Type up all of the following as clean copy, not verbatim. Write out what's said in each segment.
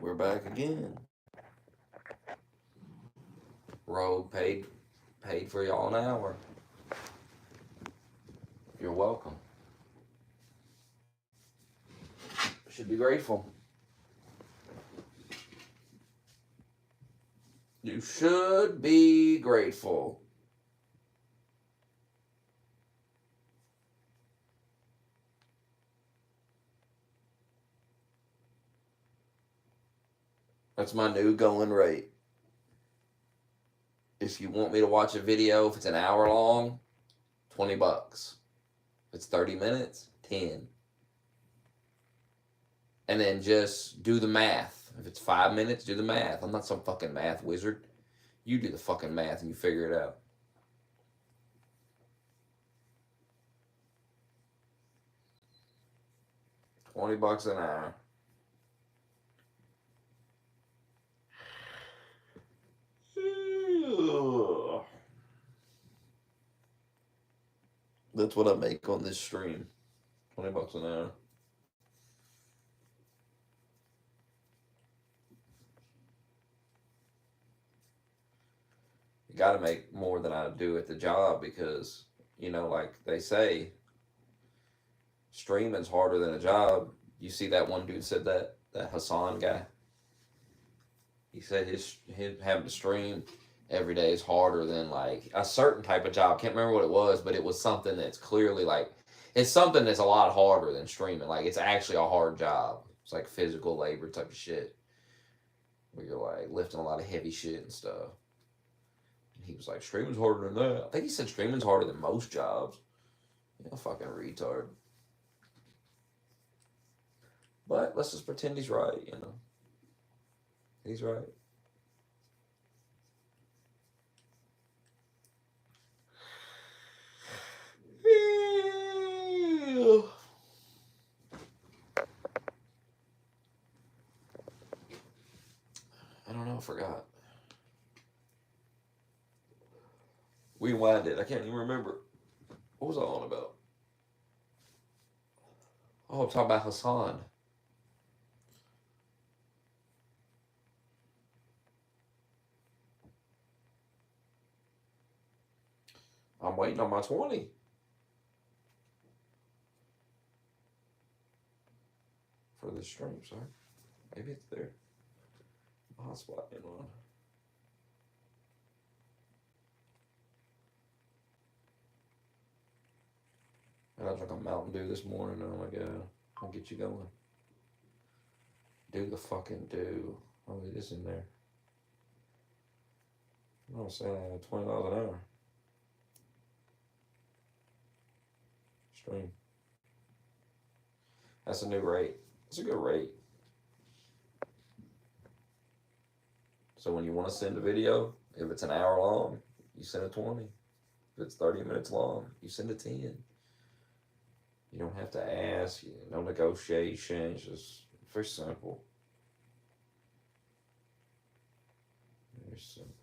We're back again. Rogue paid for y'all an hour. You're welcome. Should be grateful. You should be grateful. That's my new going rate. If you want me to watch a video, if it's an hour long, $20. If it's 30 minutes, 10. And then just do the math. If it's 5 minutes, do the math. I'm not some fucking math wizard. You do the fucking math and you figure it out. $20 an hour. That's what I make on this stream. $20 an hour. You got to make more than I do at the job because, like they say, streaming's harder than a job. You see that one dude said that Hassan guy. He said his having to stream every day is harder than like a certain type of job. Can't remember what it was, but it was something that's clearly like it's something that's a lot harder than streaming. Like it's actually a hard job. It's like physical labor type of shit where you're like lifting a lot of heavy shit and stuff. And he was like, streaming's harder than that. I think he said streaming's harder than most jobs. Fucking retard. But let's just pretend he's right, He's right. I don't know, I forgot. Rewind it. I can't even remember. What was I on about? Oh, I'm talking about Hassan. I'm waiting on my 20. For this stream, sorry. Maybe it's there. Hotspot in on. And I drank a Mountain Dew this morning. Oh my god. I'll get you going. Do the fucking do. Oh, it is in there. I'm saying I had $20 an hour. Stream. That's a new rate. It's a good rate. So when you want to send a video, if it's an hour long, you send a 20. If it's 30 minutes long, you send a 10. You don't have to ask. No negotiation. It's just very simple. Very simple.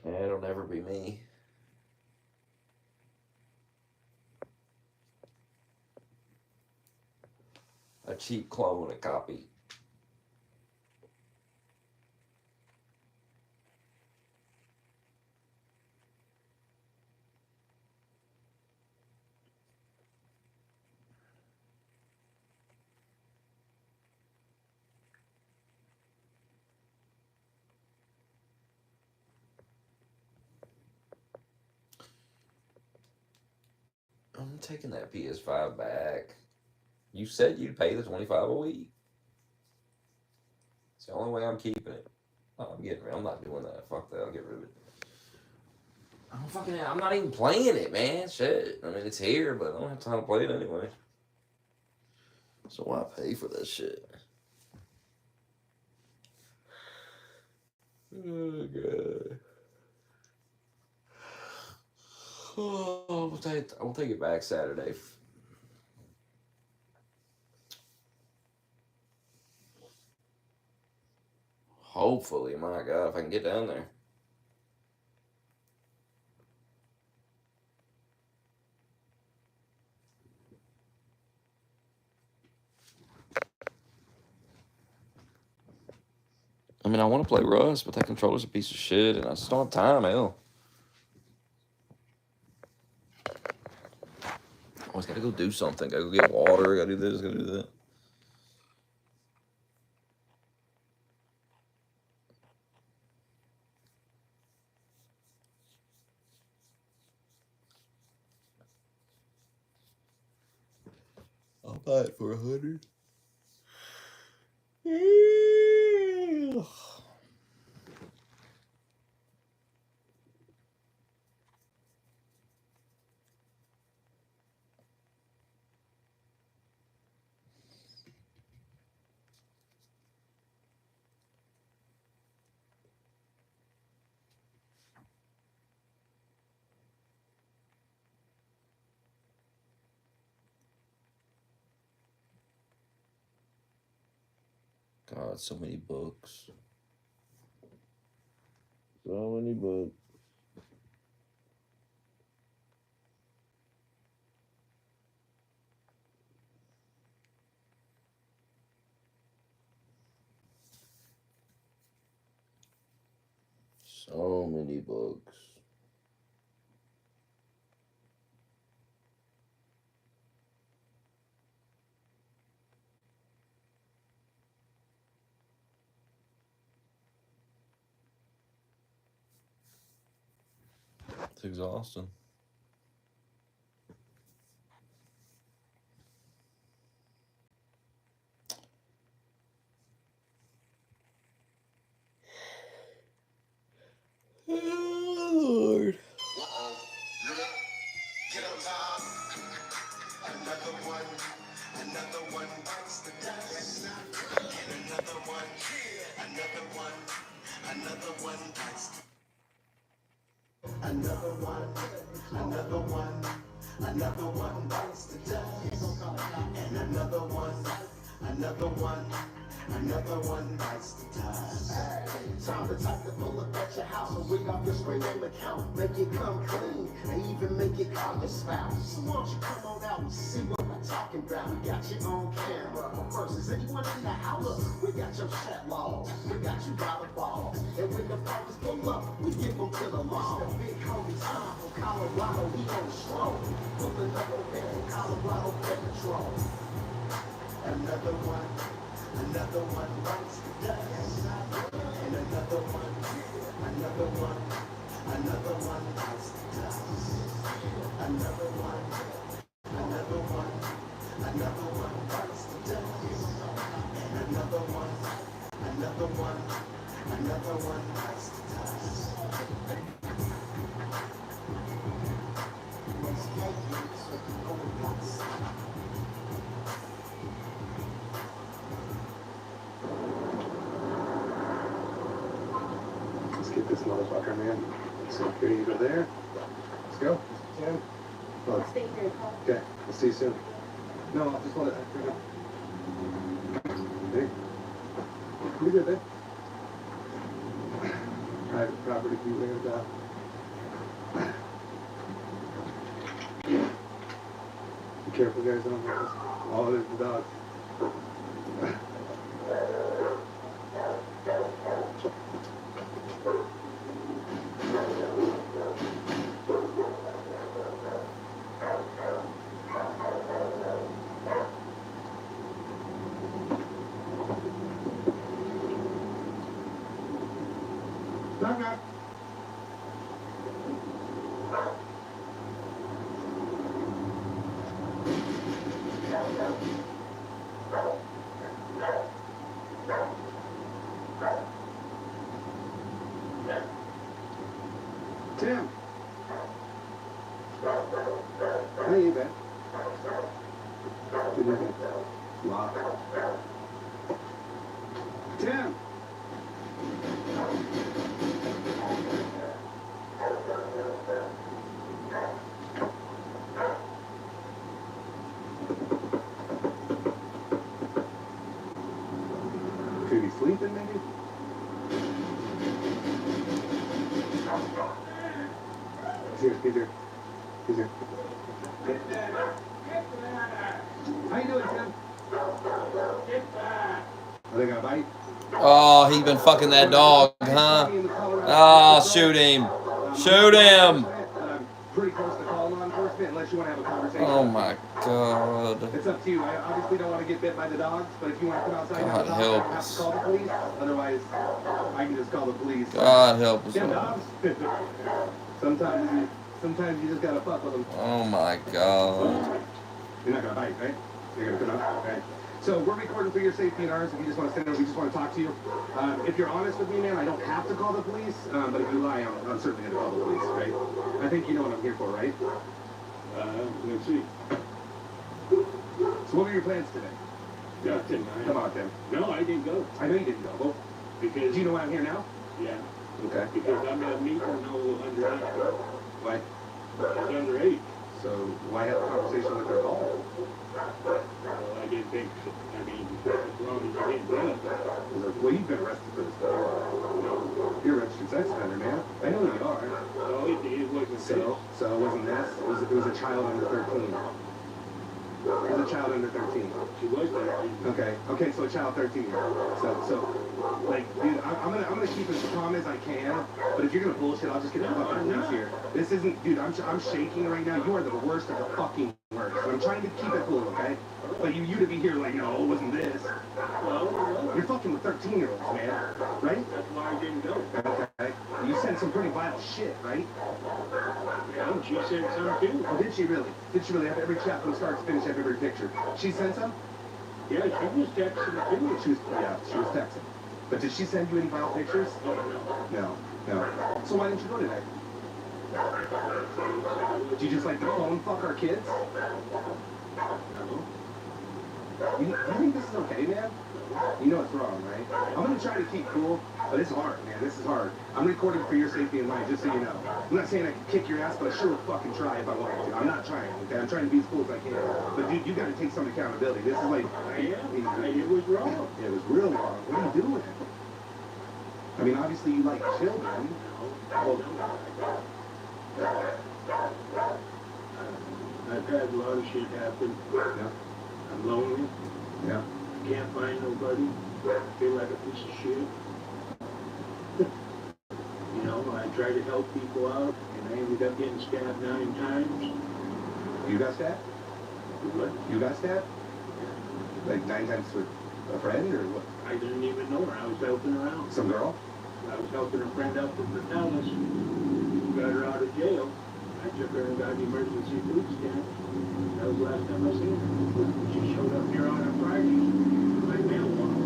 Yeah, it'll never be me. A cheap clone, a copy. I'm taking that PS5 back. You said you'd pay the $25 a week. It's the only way I'm keeping it. Oh, I'm not doing that. Fuck that. I'll get rid of it. I'm not even playing it, man. Shit. I mean, it's here, but I don't have time to play it anyway. So why pay for that shit? Oh, God. Oh, we'll take it back Saturday. Hopefully, my God, if I can get down there. I mean, I want to play Rust, but that controller's a piece of shit, and I just don't have time, hell. Always gotta go do something. Gotta go get water. Gotta do this. Gotta do that. I'll buy it for $100. God, so many books. So many books. So many books. It's exhausting. Oh, Lord. Get on top. Another one bites the dust. And another one bites the another one bites the dust. And another one bites the dust. Time to type the pull up at your house and wig off your screen name account. Make it come clean and even make it call your spouse. So won't you come on out and see what we're talking about? We got you on camera. But first, is anyone in the house? Look, we got your chat log. We got you by the ball. And when the parties pull up, we give them to the law. The big homie Tom from Colorado, he on the stroll. Pulling up over there from Colorado Patrol. Another one bites the dust. And another one bites the dust. Another one bites the dust. And another one bites the dust. Let's get you so you know it cuts. Let's get this motherfucker, man. So, here you go there. Let's go. Yeah. Well, Stay here. okay, we'll see you soon. No, I'll just want to. Hey. You good there? Private property, beware of that. Be careful, guys. Don't hurt us. Oh, there's the dog. Knock, knock. Tim. How you been? Good evening. Lock. Tim. Could he be sleeping, maybe? He's here. He's here. How you doing, Tim? Are they gonna bite? Oh, he been fucking that dog, huh? Oh, shoot him. Shoot him. I'm pretty close to calling law enforcement unless you want to have a conversation. Oh my god. It's up to you. I obviously don't want to get bit by the dogs, but if you want to come outside and have a God dog, help I have us. to call the police. Otherwise, I can just call the police. God help us. Them Lord. dogs. Sometimes you just gotta fuck with them. Oh my god. You're not gonna bite, right? You're gonna come out, right? So we're recording for your safety and ours. If you just want to stand up, we just want to talk to you. If you're honest with me, man, I don't have to call the police. But if you lie, I'm certainly gonna call the police, right? I think you know what I'm here for, right? Let's see. So what were your plans today? Nothing. Come on, Tim. No, I didn't go. I know you didn't go. Well, Because, do you know why I'm here now? yeah, Okay. because I'm not meeting no underage. Why? It's underage. So why have a conversation with their ball? Well, I didn't think, I mean, as long as you didn't drink. Well, you've been arrested for this before. You're a registered sex offender, man. I know you are. So it wasn't So it wasn't this. It was a child under 13. It was a child under 13. She was there. Okay, so a child 13. So, like, dude, I'm gonna keep it as calm as I can. But if you're gonna bullshit, I'll just get the fucking police here. This isn't, dude. I'm shaking right now. You are the worst of the fucking worst. I'm trying to keep it cool, okay? But you to be here like, no, it wasn't this. Well, You're fucking with 13-year-olds, man. Right? that's why I didn't go. Okay. You sent some pretty vile shit, right? Yeah, and she said some too. Oh, did she really? Did she really have every chat from start to finish, have every picture? She sent some? Yeah, she was texting too. She was texting. But did she send you any vile pictures? No. No. So why didn't you go today? Do you just like to phone fuck our kids? You think this is okay, man? You know it's wrong, right? I'm gonna try to keep cool, but it's hard, man. This is hard. I'm recording for your safety and mine, just so you know. I'm not saying I can kick your ass, but I sure would fucking try if I wanted to. I'm not trying, okay? I'm trying to be as cool as I can. But dude, you gotta take some accountability. This is like, It was wrong. it was real wrong. What are you doing? I mean, obviously you like children. Well, I've had a lot of shit happen. yeah, I'm lonely. yeah. Can't find nobody. Feel like a piece of shit. You know, I try to help people out, and I ended up getting stabbed 9 times. You got stabbed? But You got stabbed? Like 9 times for a friend or what? I didn't even know her. I was helping her out. Some girl? I was helping a friend out from the Dallas. Got her out of jail. I took her and got an emergency food stamp. That was the last time I seen her. She showed up here on a Friday. My mailbox.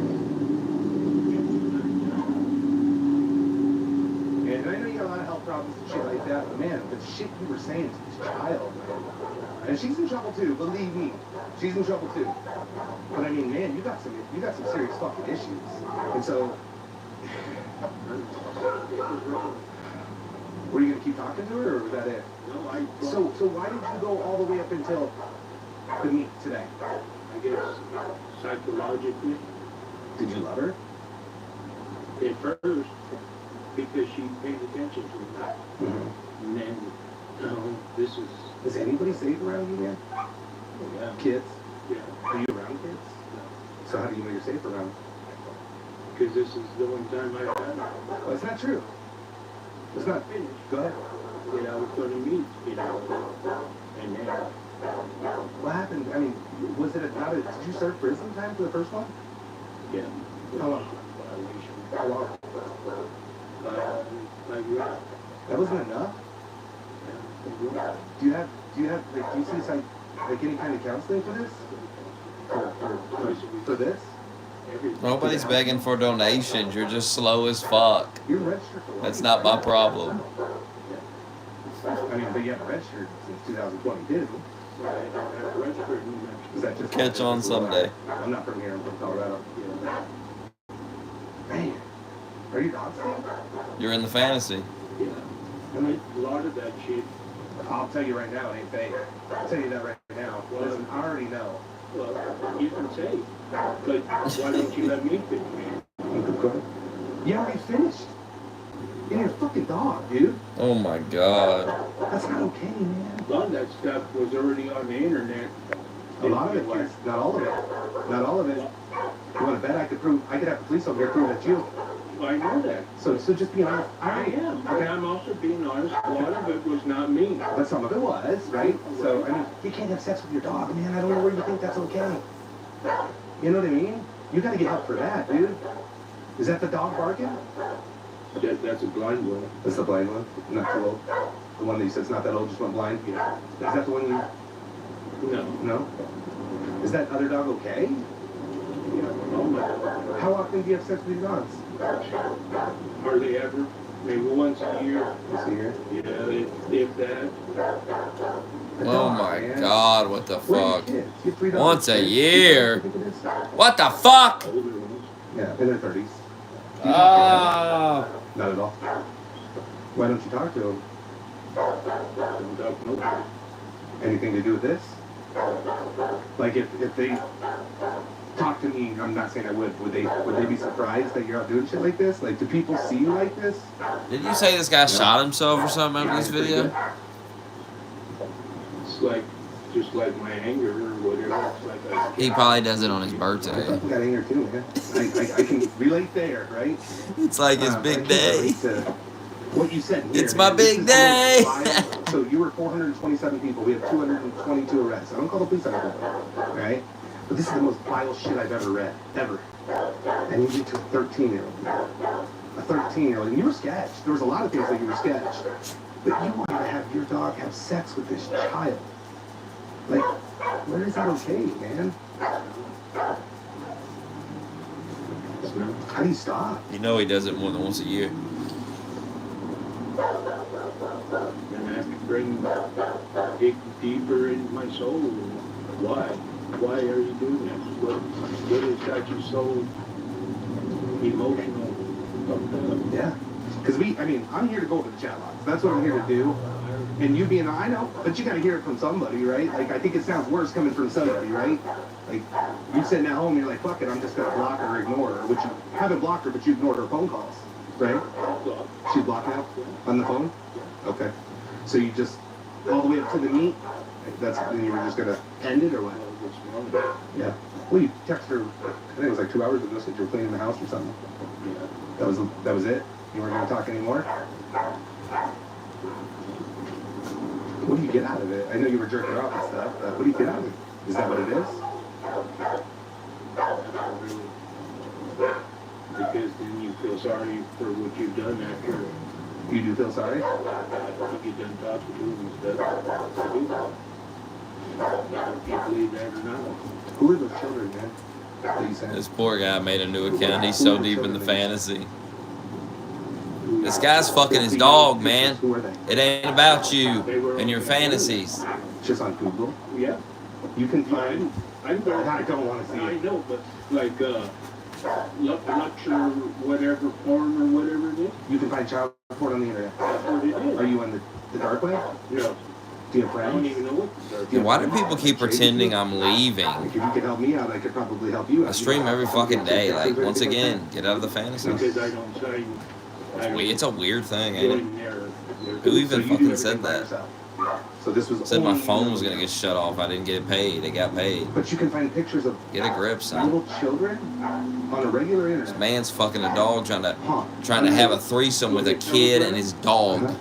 And I know you got a lot of health problems and shit like that, but man, the shit you were saying to this child, man. And she's in trouble too, believe me. She's in trouble too. But I mean, man, you got some serious fucking issues. And so, were you gonna keep talking to her, or was that it? No, So why did you go all the way up until the meet today? I guess psychologically, Did you love her? at first, because she paid attention to me. Mm-hmm. And then, this is, Is anybody safe around you, man? yeah, Kids? yeah. Are you around kids? So how do you know you're safe around? Because this is the one time I've done it. Well, it's not true. It's not. Finished. Go ahead. That I was going to meet, you know, and then, What happened? I mean, was it did you serve prison time for the first one? yeah. How long? Violation. How long? Like you. That wasn't enough? Do you have, do you see like any kind of counseling for this? For this? Nobody's begging for donations. You're just slow as fuck. You're registered for That's not my problem. I mean, but you haven't registered since 2020, did you? Is that just Catch on someday. I'm not from here, I'm from Colorado. Man, are you dog safe? You're in the fantasy. Yeah. I mean, a lot of that shit, I'll tell you right now, it ain't fake. I'll tell you that right now. Listen, I already know. well, you can say, but why don't you let me finish? Go ahead. You already finished. in your fucking dog, dude. Oh my god. That's not okay, man. A lot of that stuff was already on the internet. A lot of it was. Not all of it. Not all of it. You want to bet I could have the police over here prove that's you. I know that. So just be honest. I am. But Okay. I'm also being honest. A lot of it was not me. But some of it was, right? So, I mean, you can't have sex with your dog, man. I don't know where you think that's okay. You know what I mean? You gotta get help for that, dude. Is that the dog barking? That's a blind one. That's the blind one? Not too old? The one that you said's not that old, just went blind? Yeah. Is that the one you... No. No? Is that other dog okay? Yeah. Oh my. How often do you have sex with your dogs? Hardly ever. Maybe once a year. Once a year? Yeah, if that. A Oh dog, my man. god, what the Where are your fuck? kids? You have 3 dogs. Once a 3 dogs, year? I think it is. What the fuck? Older ones. Yeah, in their 30s. Ah. Not at all. Why don't you talk to them? Don't talk nobody. Anything to do with this? Like if they talk to me, I'm not saying I would they be surprised that you're out doing shit like this? Like, do people see you like this? Did you say this guy shot himself or something after this video? It's like, just like my anger or whatever. It's like He probably does it on his birthday. I got anger too, man. I can relate there, right? It's like his I big can't day. relate to what you said here, It's my man. This big is the day. most violent- So you were 427 people. We have 222 arrests. I don't call the police on everything, right? But this is the most vile shit I've ever read, ever. And you did to a 13-year-old. A 13-year-old. And you were sketched. There was a lot of things that you were sketched. But you wanted to have your dog have sex with this child. Like, where is that okay, man? How do you stop? You know he does it more than once a year. And I have to dig deeper into my soul. Why? Why are you doing this? What has got you so emotional? Yeah. Because I'm here to go over the chat logs. That's what I'm here to do. And you being, I know, but you gotta hear it from somebody, right? Like, I think it sounds worse coming from somebody, right? Like, you sitting at home, you're like, fuck it, I'm just gonna block her or ignore her. Which you haven't blocked her, but you ignored her phone calls, right? She's blocked now? On the phone? Okay. So you just, all the way up to the meet? That's, and you were just gonna end it or what? Yeah. Well, you texted her, I think it was like 2 hours ago, said you were cleaning the house or something. That was it? You weren't gonna talk anymore? What do you get out of it? I know you were jerking her off and stuff, but what do you get out of it? Is that what it is? Because then you feel sorry for what you've done after You do feel sorry? you get done talking to them and stuff. If you believe that or not. Who are those children, man? That you said? This poor guy made a new account. He's so deep in the fantasy. This guy's fucking his dog, man. Who are they? It ain't about you and your fantasies. Just on Google. Yeah. You can find. I don't want to see I it. know, but like luxury, whatever porn or whatever it is. You can find child porn on the internet. That's what it is. Are you on the dark web? Yeah. Do you have I don't friends? even know what the dark Dude, why do people keep pretending I'm leaving? Like, if you could help me out, I could probably help you out. I stream every fucking day. Like, once again, get out of the fantasy. because I don't say. It's a weird thing, ain't it? Going there. Who even So you do fucking everything said by that? yourself. So this was Said my only phone you. was gonna get shut off. I didn't get it paid. It got paid. But you can find pictures of Get a grip, son. little children on a regular internet. This man's fucking a dog trying Huh. to have a threesome with a kid and his dog.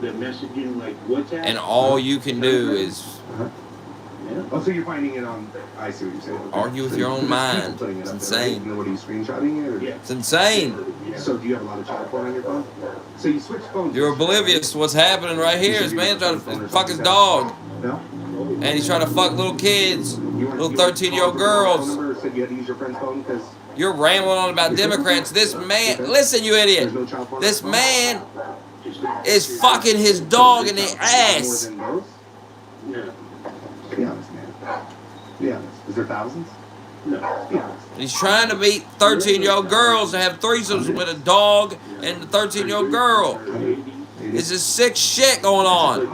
The messaging like WhatsApp. And all you can do is Yeah. Oh, so you're finding it on? I see what you're saying. Okay. Argue with So your own there's people mind. putting it It's up there, right? insane. And what are you screenshotting it? Or? Yeah. it's insane. Yeah. So do you have a lot of child porn on your phone? So you switch phones. You're oblivious to what's happening right here. This man's trying to fuck his dog. No. And he's trying to fuck little kids. You weren't- Little you 13-year-old called the phone girls. number or said you had to use your friend's phone because You're rambling on about Democrats. This man, listen, you idiot. there's no child porn. This on the phone? man Just is fucking his dog in the More ass. than those? No. Be honest, man. Be honest. Is there thousands? No. Be honest. He's trying to meet 13-year-old girls to have threesomes with a dog and the 13-year-old girl. It's just sick shit going on.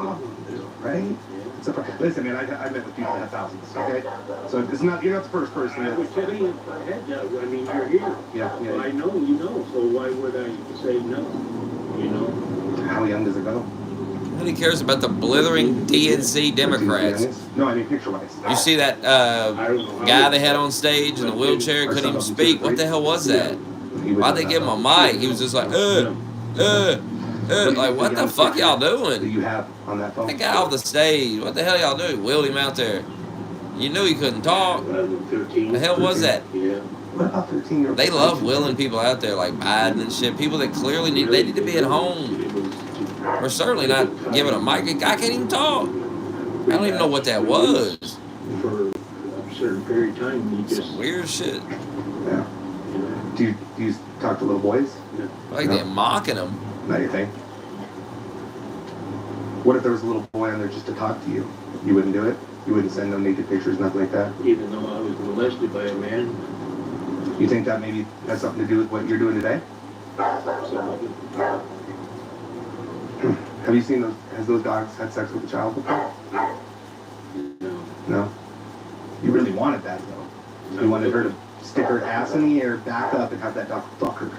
Right? It's a, listen, man, I met with people that have thousands, okay? So it's not, you're not the first person I that, would tell you if I had that. I mean, you're here. yeah, Well, I yeah. know you know, so why would I say no? you know. How young does it go? Nobody cares about the blithering DNC Democrats. No, I mean picture-wise. You see that guy they had on stage in the wheelchair, couldn't even speak? What the hell was that? Why'd they give him a mic? He was just like, like, what the fuck y'all That doing? you have on that phone. That guy off the stage, what the hell y'all doing? Wheeled him out there. You knew he couldn't talk. When I was 13. The hell was that? Yeah. What about 13-year-olds? They love wheeling people out there like Biden and shit. People that clearly they need to be at home. We're certainly not giving a mic. A guy can't even talk. I don't even know what that was. For a certain period of time, he just, Some weird shit. Yeah. Do you talk to little boys? Like they're mocking him. Not your thing. What if there was a little boy on there just to talk to you? You wouldn't do it? You wouldn't send them naked pictures, nothing like that? even though I was molested by a man, You think that maybe has something to do with what you're doing today? so Have you seen those? Has those dogs had sex with a child before? no. No. You really wanted that though. You wanted her to stick her ass in the air, back up, and have that dog fuck her.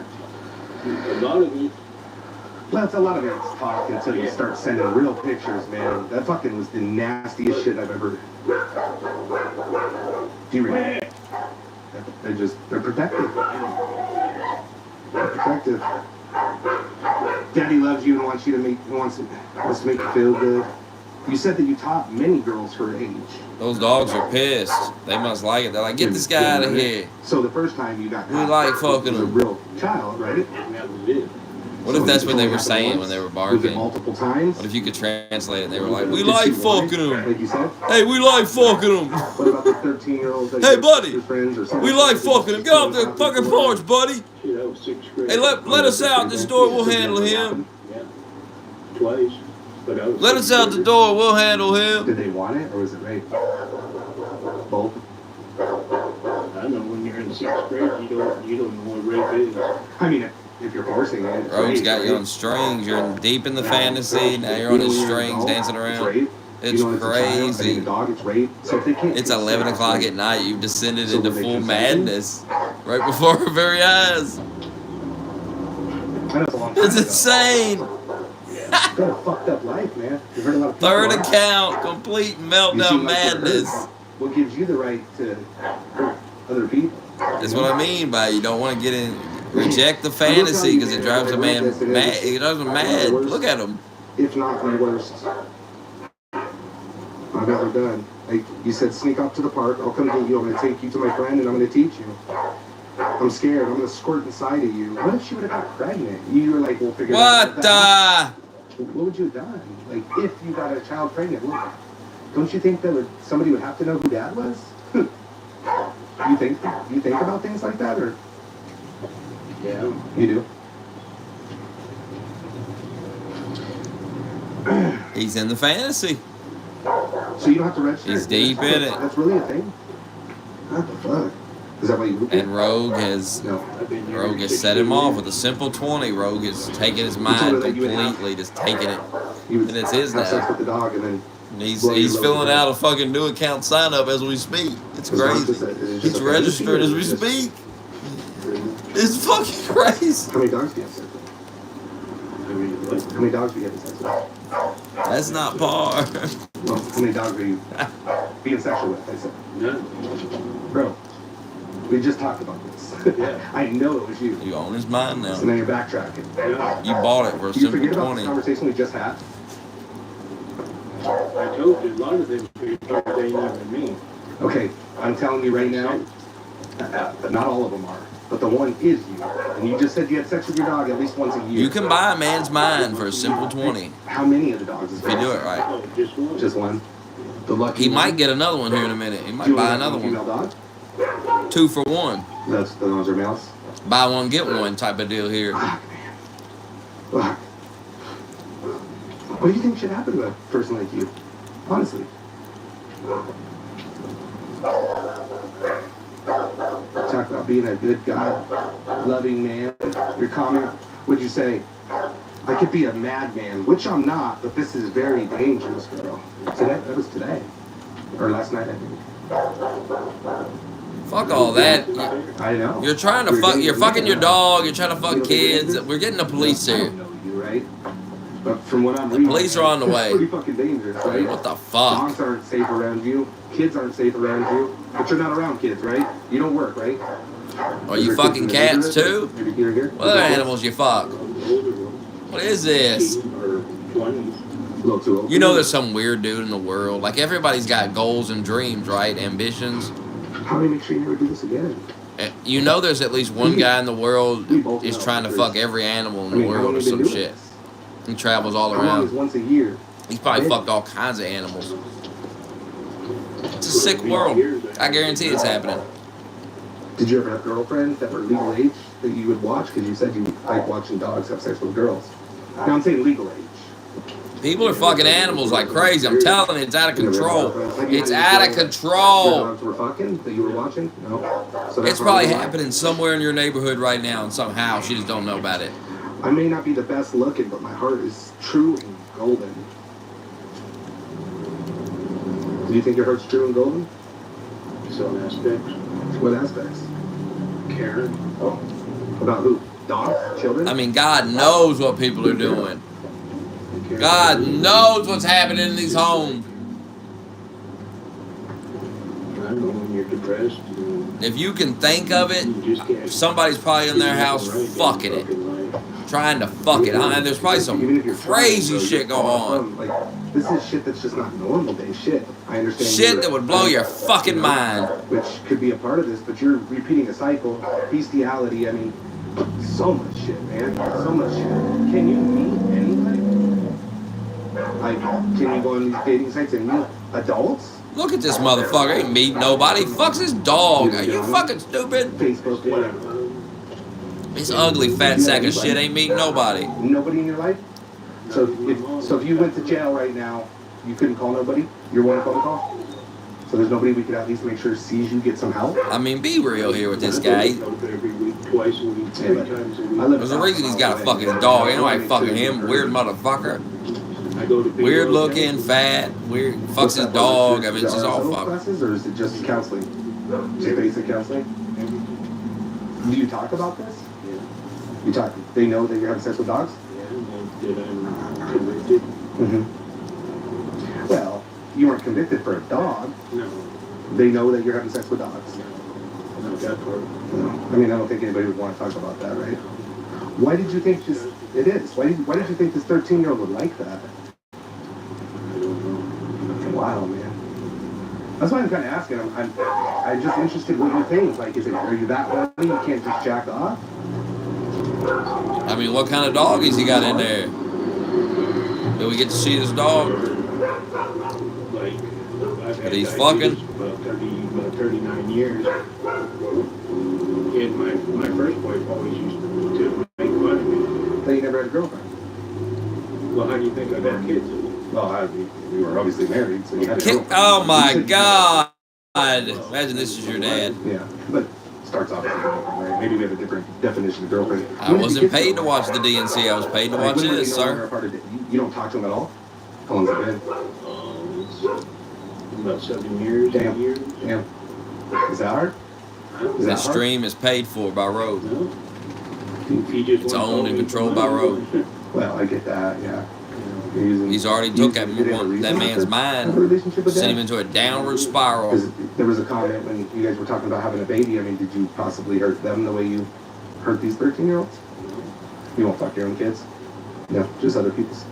A lot of it, Well, it's a lot of it's talk until you start sending real pictures, man. That fucking was the nastiest shit I've ever. Do you remember? They're protective. They're protective. Daddy loves you and wants you to wants to make you feel good. You said that you taught many girls her age. Those dogs are pissed. They must like it. They're like, get this guy out of here. So the first time you got We like fucking was a him. real child, right? that was it. What if that's what they were saying when they were Was it barking? multiple times? What if you could translate it and they were like, we Did like she want fucking it? him. Like you said? Hey, we like fucking him. What about the 13-year-olds? that Hey, your buddy. sister's friends or something? We like fucking him. Get off the fucking porch, buddy. Shit, I was 6th grade. Hey, let us out this door. We'll handle him. Yeah. Twice. But I was Let us out the door. We'll handle him. Did they want it or was it rape? Both. I know when you're in 6th grade, you don't know what rape is. I mean, if you're forcing it, it's Rogue's rape, got you right? on strings. You're deep in the fantasy. Now you're on his strings dancing around. It's rape. It's You know, it's a child, I mean, crazy. a dog, it's rape. So if they can't It's take 11 sex, o'clock like, at night. You've descended So into were they full consenting? madness right before our very eyes. I know it's a long time It's ago. insane. It's got a fucked up life, man. You've heard a lot of people Third out. account, complete You meltdown seem like you're madness. hurt. What gives you the right to hurt other people? That's what I mean by you don't want to get in, reject the fantasy because it drives a man mad. It drives him mad. Look at him. If not the worst. I've ever done. Like you said, sneak off to the park. I'll come get you. I'm gonna take you to my friend, and I'm gonna teach you. I'm scared. I'm gonna squirt inside of you. What if she would have got pregnant? You were like, we'll figure it out. What the? What would you have done? Like, if you got a child pregnant, don't you think that somebody would have to know who dad was? You think about things like that, or Yeah. you do? He's in the fantasy. So you don't have to register. He's deep in it. That's really a thing. What the fuck? Is that why you? And Rogue has No. I've been here Rogue has 16 set him off years. with a simple 20. Rogue is taking his mind completely, just taking it. You would And it's his have sex now. with the dog, and then And he's filling out a fucking new account sign up as we speak. It's crazy. He's registered as we speak. It's fucking crazy. How many dogs do you have sex with? I mean, what? How many dogs do you have sex with? That's not par. Well, how many dogs are you being sexual with? I said, None. bro, we just talked about this. Yeah. I know it was you. You own his mind So now. now you're backtracking. Yeah. You bought it for a Do you simple forget about 20. this conversation we just had? I told you a lot of them people they never mean. Okay, I'm telling you right now, not all of them are, but the one is you. And you just said you had sex with your dog at least once a year. You can buy a man's mind for a simple 20 How many of the dogs is if you do it right. Oh, just one. Just one. The lucky He one? might get another one here in a minute. He Do might you buy have another female one. dog? 2 for 1. Those are males. Buy one, get one type of deal here. Fuck, man. Fuck. What do you think should happen to a person like you? Honestly. Talk about being a good God-loving man. Your comment, would you say, I could be a madman, which I'm not, but this is very dangerous, girl. Today, that was today. Or last night, I think. Fuck all that. I know. You're trying to fuck. You're fucking your dog. You're trying to fuck kids. We're getting the police I here. don't know you, right? But from what I'm reading, police are on the it's way. pretty fucking dangerous, right? What the fuck? Dogs aren't safe around you. Kids aren't safe around you. But you're not around kids, right? You don't work, right? Are you fucking cats too? Maybe here. What other animals you fuck? What is this? Or 20. A little too old. You know there's some weird dude in the world. Like, everybody's got goals and dreams, right? Ambitions. How do you make sure you never do this again? You know there's at least one guy in the world is trying to fuck every animal in the world or some shit. He travels all How long is around. once a year? He's probably fucked all kinds of animals. It's a sick world. I guarantee it's happening. Did you ever have girlfriends that were legal age that you would watch? Because you said you like watching dogs have sex with girls. Now I'm saying legal age. People are fucking animals like crazy. I'm telling you, it's out of control. It's out of control. Dogs were fucking that you were watching? No. So that's It's probably why- happening somewhere in your neighborhood right now, and somehow she just don't know about it. I may not be the best looking, but my heart is true and golden. Do you think your heart's true and golden? Some aspects. What aspects? Karen. Oh. About who? Dogs? Children? I mean, God knows what people are doing. God knows what's happening in these homes. I know when you're depressed. If you can think of it, You just can't. somebody's probably in their house fucking it, trying to fuck it. And there's probably some crazy shit going on. Like, this is shit that's just not normal day shit. I understand. Shit you're- that would blow your fucking mind. Which could be a part of this, but you're repeating a cycle. Bestiality, I mean, so much shit, man. So much shit. Can you meet anybody? Like, can you go on these dating sites and meet adults? Look at this motherfucker. Ain't meeting nobody. Fucks his dog. Are you fucking stupid? Facebook, whatever. This ugly fat sack of shit ain't meeting nobody. Nobody in your life? So if you went to jail right now, you couldn't call nobody? You're one phone call? So there's nobody we could at least make sure sees you, get some help? I mean, be real here with this guy. Every week, twice a week, three times a week. There's a reason he's got a fucking dog. Ain't nobody fucking him. Weird motherfucker. I go to Weird looking, fat, weird. Fucks his dog. I mean, it's just all fuck. Classes, or is it just counseling? Just basic counseling? Do you talk about this? Yeah. You talk. They know that you're having sex with dogs? Yeah, and that I'm convicted. Mm-hmm. Well, you weren't convicted for a dog. No, They know that you're having sex with dogs. not that part. No. I mean, I don't think anybody would want to talk about that, right? Why did you think this? It is. Why did you think this 13-year-old would like that? I don't know. Wow, man. That's why I'm kind of asking. I'm just interested what you think. Like, are you that horny you can't just jack off? I mean, what kind of dog has he got in there? Do we get to see this dog? Like, I've had But he's diabetes fucking? for about 39 years. And my first wife always used to make fun of me. Then you never had a girlfriend. Well, how do you think I got kids? Well, we were obviously married, so you had a girlfriend. Oh my God! Imagine this is your dad. Yeah, but starts off as a girlfriend, right? Maybe we have a different definition of girlfriend. I wasn't paid to watch the DNC. I was paid to watch this, sir. You don't talk to him at all? How long's it been? It's about 7 years, Damn. 8 years. Damn. Is that hard? Is The that hard? stream is paid for by Road. No. If he just It's wants owned all and the controlled by money, Road. Well, I get that, yeah. He's already took that man's mind, sent him into a downward spiral. Because there was a comment when you guys were talking about having a baby. I mean, did you possibly hurt them the way you hurt these 13-year-olds? You won't fuck your own kids? No, just other people's.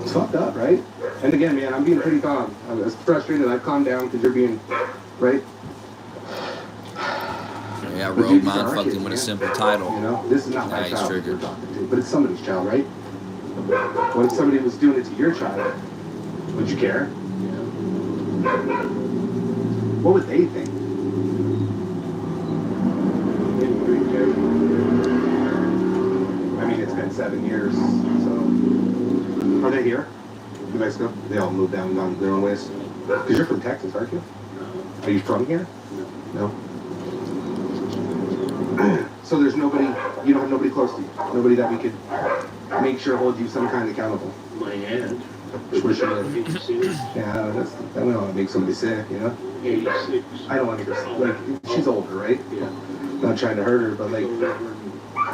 It's fucked up, right? And again, man, I'm being pretty calm. I was frustrated. I've calmed down because you're being, right? Yeah, But Road these are mind our fucked kids, him with a man. simple You title. know, this is not my Now he's child triggered. we're talking to, but it's somebody's child, right? What if somebody was doing it to your child? Would you care? What would they think? I mean, it's been 7 years, so. Are they here? New Mexico? They all moved down their own ways? Because you're from Texas, aren't you? Are you from here? No. So there's nobody, you don't have nobody close to you? Nobody that we could make sure hold you some kind of accountable? My aunt, For sure. 86, Yeah, that we don't want to make somebody sick, you know? 86. I don't want to make her, like, she's older, right? Yeah. Not trying to hurt her, but like,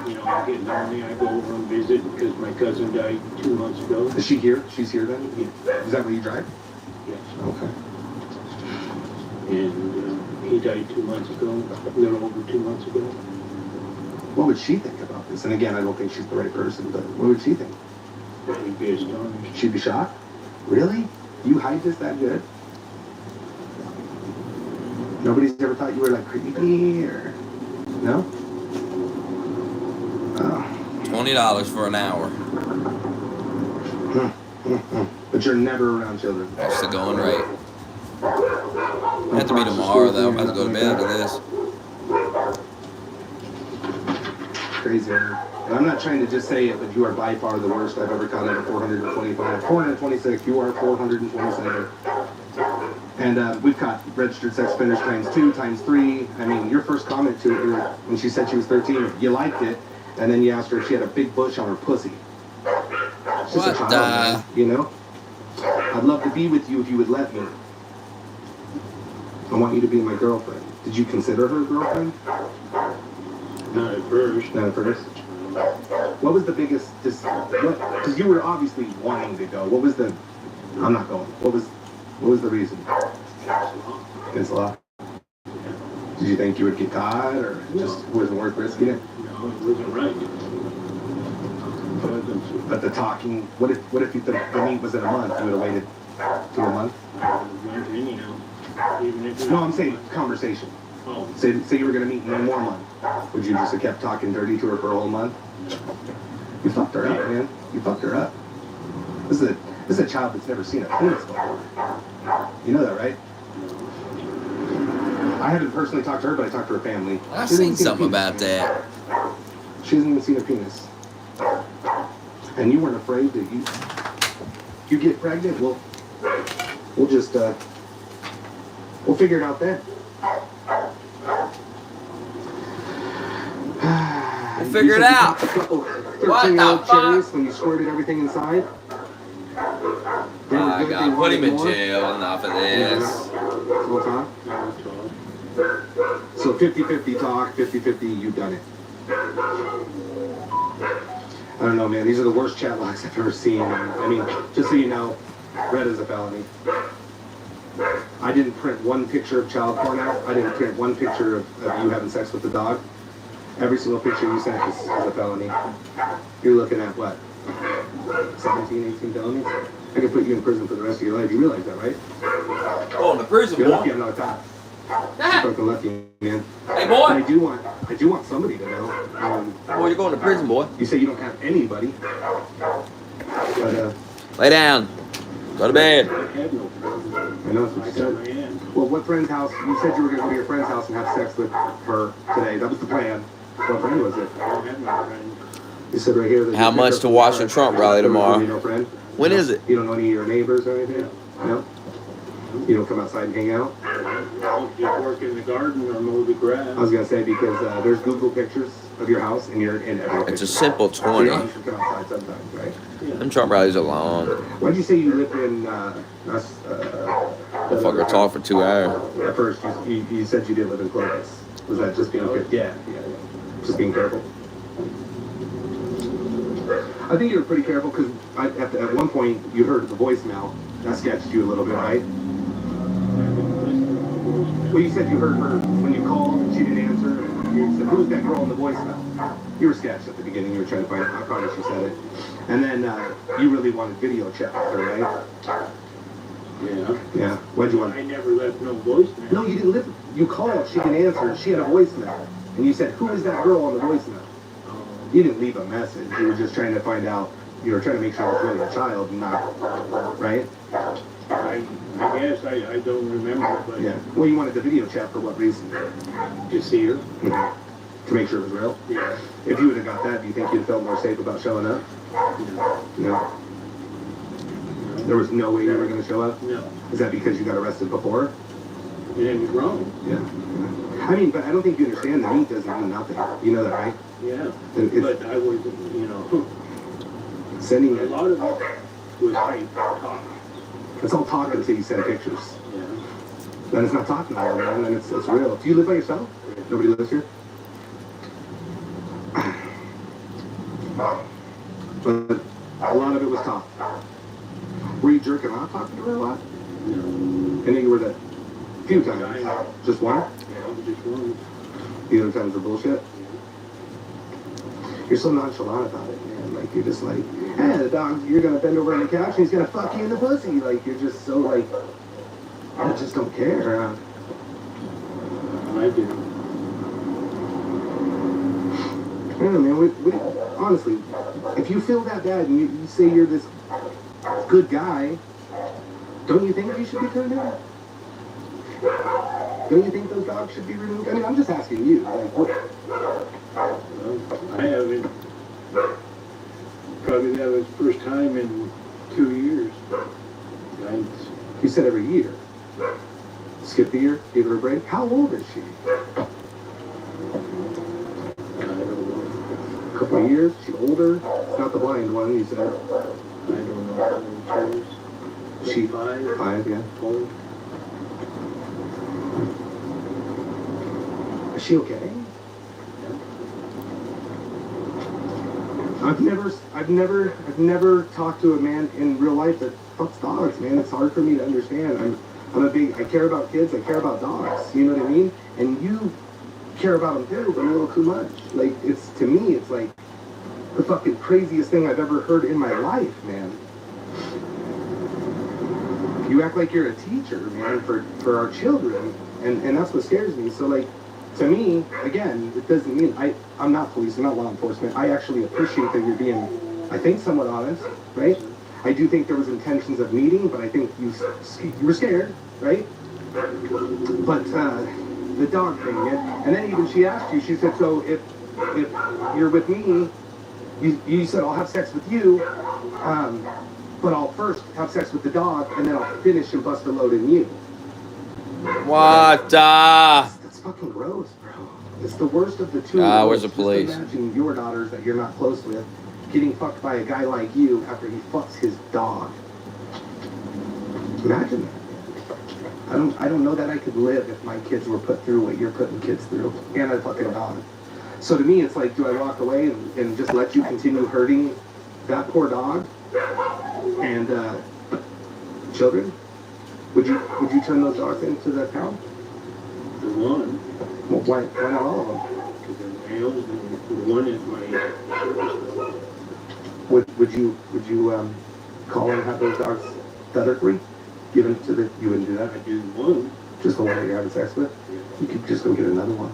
you know, I'm getting lonely, I go over and visit because my cousin died 2 months ago. Is she here? She's here then? Yeah. Is that where you drive? Yes. Okay. And he died 2 months ago, a little over 2 months ago. What would she think about this? And again, I don't think she's the right person, but what would she think? He'd be astonished. She'd be shocked? Really? You hide this that good? Nobody's ever thought you were like creepy or no? Oh. $20 for an hour. But you're never around children. That's the going rate. It have to be tomorrow though. I'm about to go to bed after this. Crazy. And I'm not trying to just say it, but you are by far the worst I've ever caught at a 425. 426, you are 427. And we've caught registered sex offenders times 2, times 3. I mean, your first comment to her when she said she was 13, you liked it, and then you asked her if she had a big bush on her pussy. It's just a What child, the? man, you know? I'd love to be with you if you would let me. I want you to be my girlfriend. Did you consider her a girlfriend? Not at first. Not at first. What was the biggest, because you were obviously wanting to go. What was the, I'm not going. What was the reason? Against the law. Did you think you would get caught or it just wasn't worth risking it? No, it wasn't right. It wasn't. But the talking, what if the meet was in a month? You would have waited to a month? Went anyhow. Even if No, I'm saying conversation. Oh, Say you were going to meet in one more month. Would you just have kept talking dirty to her for a whole month? You fucked her up, man. You fucked her up. This is a child that's never seen a penis before. You know that, right? I haven't personally talked to her, but I talked to her family. I've She hasn't seen even something a penis, about that. She hasn't even seen a penis. And you weren't afraid that you get pregnant? We'll just, we'll figure it out then. We'll figure it out. What the 13-year-old fuck? cherries when you squirted everything inside. They were Oh good, they God, put him wanted in more. jail. Enough of this. Whole time? So 50-50 talk, 50-50 you've done it. I don't know, man. These are the worst chat logs I've ever seen. I mean, just so you know, red is a felony. I didn't print one picture of child porn out. I didn't print one picture of you having sex with the dog. Every single picture you sent is a felony. You're looking at what? 17, 18 felonies? I could put you in prison for the rest of your life. You realize that, right? Oh, the prison You're lucky boy. I'm not a cop. You're fucking lucky, man. Hey But boy. I do want somebody to know. Boy, you're going to prison, boy. You say you don't have anybody. But, Lay down. Go to bed. I had no problem. I know that's what I you got my said. hand. Well, what friend's house? You said you were going to go to your friend's house and have sex with her today. That was the plan. What friend was it? I don't have no friends. You said right here that How much to watch the Trump rally tomorrow? You know, friend? When is it? You don't know any of your neighbors or anything? No? You don't come outside and hang out? Just work in the garden or mow the grass. I was going to say because there's Google pictures of your house and you're in every It's a picture. simple So 20. you should come outside sometimes, right? Them Trump rallies are long. Why'd you say you lived in, The fucker talk for 2 hours. At first, you said you did live in Clovis. Was that just being careful? Yeah. Just being careful. I think you were pretty careful because at one point you heard the voicemail. That sketched you a little bit, right? Well, you said you heard her when you called and she didn't answer. You said, who's that girl in the voicemail? You were sketched at the beginning. You were trying to find out. I promise you said it. And then you really wanted video chat with her, right? Yeah. Yeah. What'd you want? I never left no voicemail. No, you didn't live. You called. She didn't answer. She had a voicemail. And you said, who is that girl on the voicemail? You didn't leave a message. You were just trying to find out. You were trying to make sure it was really a child, not, right? I guess I don't remember, but Yeah. Well, you wanted the video chat for what reason? to see her. To make sure it was real? Yeah. If you would have got that, do you think you'd have felt more safe about showing up? No. There was no way you were going to show up? No. Is that because you got arrested before? It ain't wrong. Yeah. I mean, but I don't think you understand the meat doesn't mean nothing. You know that, right? Yeah. It's But I was, sending a it. lot of it was hype talk. It's all talk until you send pictures. Yeah. Then it's not talking all man, and it's real. Do you live by yourself? Nobody lives here? But a lot of it was talk. Were you jerking off talking to her a lot? No. And then you were that few times. Just one? Yeah, just one. The other times were bullshit? You're so nonchalant about it, man. Like, you're just like, hey, the dog, you're gonna bend over on the couch and he's gonna fuck you in the pussy. Like, you're just so like, I just don't care. I do. I don't know, man. Honestly, if you feel that bad and you say you're this good guy, don't you think you should be turned in? Don't you think those dogs should be removed? I mean, I'm just asking you. Like, what? Well, I haven't. Probably that was the first time in 2 years. You said every year. Skip the year, give her a break. How old is she? A couple of years? She older? It's not the blind one, you said. I don't know how many years. She 5, 5, yeah. 4. Is she okay? I've never talked to a man in real life that fucks dogs, man. It's hard for me to understand. I care about kids, I care about dogs, you know what I mean? And you care about them too, but a little too much. Like, to me, it's like the fucking craziest thing I've ever heard in my life, man. You act like you're a teacher, man, for our children, and that's what scares me. So, like, to me, again, it doesn't mean I'm not police, I'm not law enforcement. I actually appreciate that you're being, I think, somewhat honest, right? I do think there was intentions of meeting, but I think you were scared, right? But the dog thing, man. And then even she asked you, she said, so if you're with me, you said I'll have sex with you, but I'll first have sex with the dog, and then I'll finish and bust a load in you. What? That's fucking gross, bro. It's the worst of the two. Where's the Just police? imagine your daughters that you're not close with getting fucked by a guy like you after he fucks his dog. Imagine that. I don't know that I could live if my kids were put through what you're putting kids through, and a fucking dog. So to me, it's like, do I walk away and just let you continue hurting that poor dog and children? Would you turn those dogs into the pound? The one. Well, why not all of them? Because they're males, and the one is my service dog. Would you call and have those dogs the other 3 given to the? You wouldn't do that. I do one. Just the one that you're having sex with. You could just go get another one.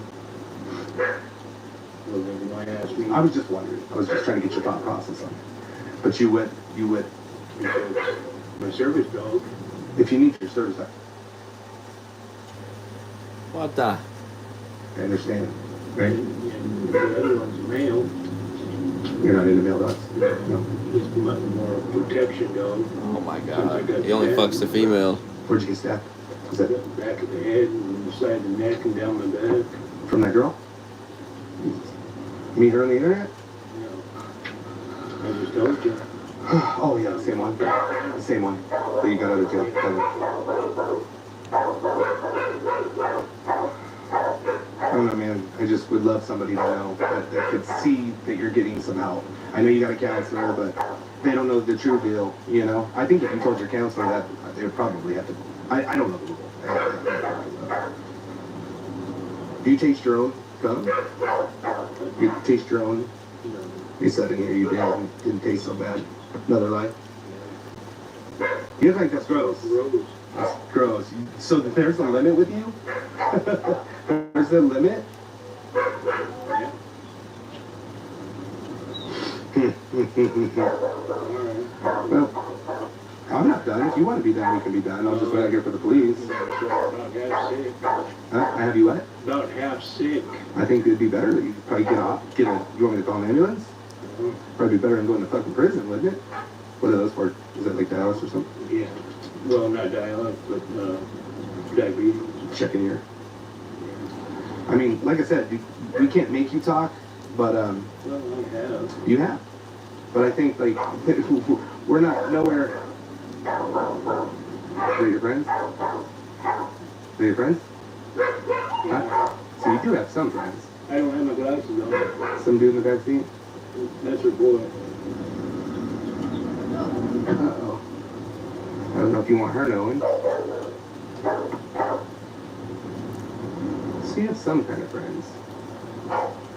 Well, then why ask me? I was just wondering. I was just trying to get your thought process on it. But you would Because my service dog. if you need your service dog. What the? I understand, right? And the other one's a male. You're not into male dogs. No. He's much more a protection dog. Oh my god. He only fucks the females. Where'd you get stabbed? Was that Back of the head and the side of the neck and down my back. from that girl? Meet her on the internet? No. I just told you. Oh yeah, the same one. The same one that you got out of jail. I don't know, man. I just would love somebody to know that could see that you're getting some help. I know you got a counselor, but they don't know the true deal, you know? I think if you told your counselor that, they would probably have to... I don't know the rules. Do you taste your own cum? You taste your own? No. You said in here you didn't taste so bad. Another lie. You think that's gross. Rose. That's gross. So there's a limit with you? There's a limit? Yeah. Alright. Well, I'm not done. If you want to be done, we can be done. I'll just wait out here for the police. About half sick. I have you what? About half sick. I think it'd be better that you probably you want me to call an ambulance? Probably be better than going to fucking prison, wouldn't it? What are those for? Is that like dialysis or something? Yeah. Well, not dialysis, but diabetes. Checking your... I mean, like I said, we can't make you talk, but Well, I have. you have. But I think, like, we're not nowhere... They're your friends? They're your friends? Huh? So you do have some friends. I don't have my glasses on. Some dude in the back seat? That's her boy. Uh-oh. I don't know if you want her knowing. So you have some kind of friends.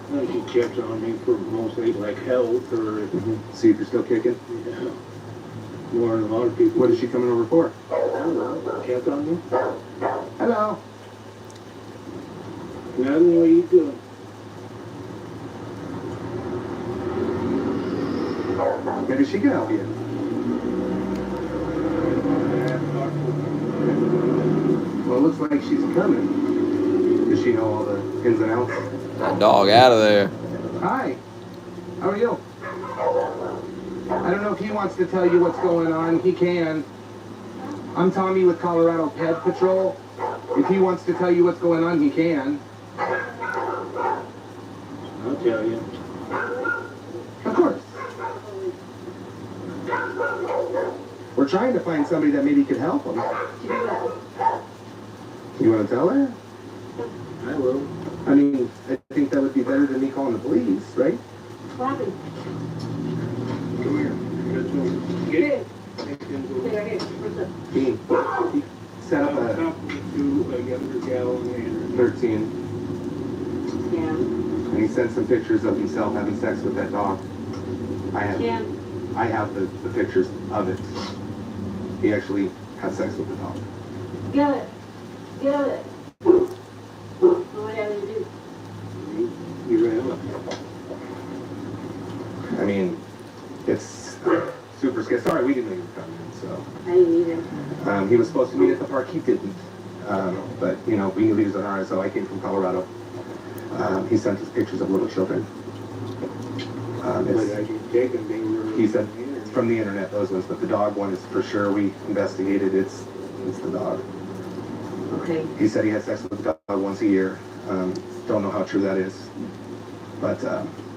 Well, she checks on me for mostly like health or, See if you're still kicking. yeah, more than a lot of people. What is she coming over for? I don't know, check on me. Hello. Nothing, what are you doing? Maybe she can help you. Well, it looks like she's coming. Does she know all the ins and outs? That dog out of there. Hi. How are you? I don't know if he wants to tell you what's going on. He can. I'm Tommy with Colorado Pet Patrol. If he wants to tell you what's going on, he can. I'll tell you. Of course. We're trying to find somebody that maybe could help him. You want to tell her? I will. I mean, I think that would be better than me calling the police, right? Come here. Get it. He set up a To a younger gal and 13, and he sent some pictures of himself having sex with that dog. I have the pictures of it. He actually had sex with the dog. Get it. Get it. Whatever you do. you ran up. I mean, it's super scary. Sorry, we didn't know you were coming, so. I didn't either. He was supposed to meet at the park. He didn't. But, you know, we knew he was an RSO. I came from Colorado. He sent us pictures of little children. But I didn't take them, they were. He said it's from the internet, those ones, but the dog one is for sure. We investigated. It's the dog. Okay. He said he had sex with the dog once a year. Don't know how true that is. But,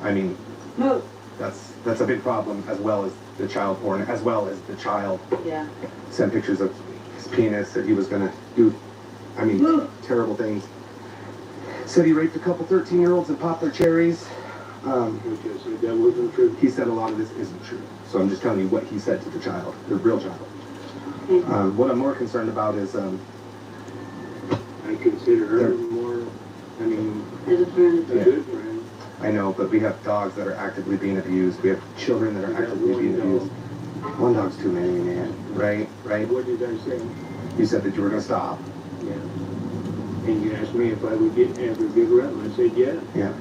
I mean, Move. that's a big problem, as well as the child porn, as well as the child Yeah. sent pictures of his penis that he was going to do, I mean, terrible things. Said he raped a couple 13-year-olds and popped their cherries. Which I said that wasn't true. He said a lot of this isn't true. So I'm just telling you what he said to the child, the real child. What I'm more concerned about is, I consider her more, I mean, As a friend. a good friend. I know, but we have dogs that are actively being abused. We have children that are actively being abused. One dog's too many, man. Right? What did I say? You said that you were going to stop. Yeah. And you asked me if I would ever give her up, and I said, yeah. Yeah,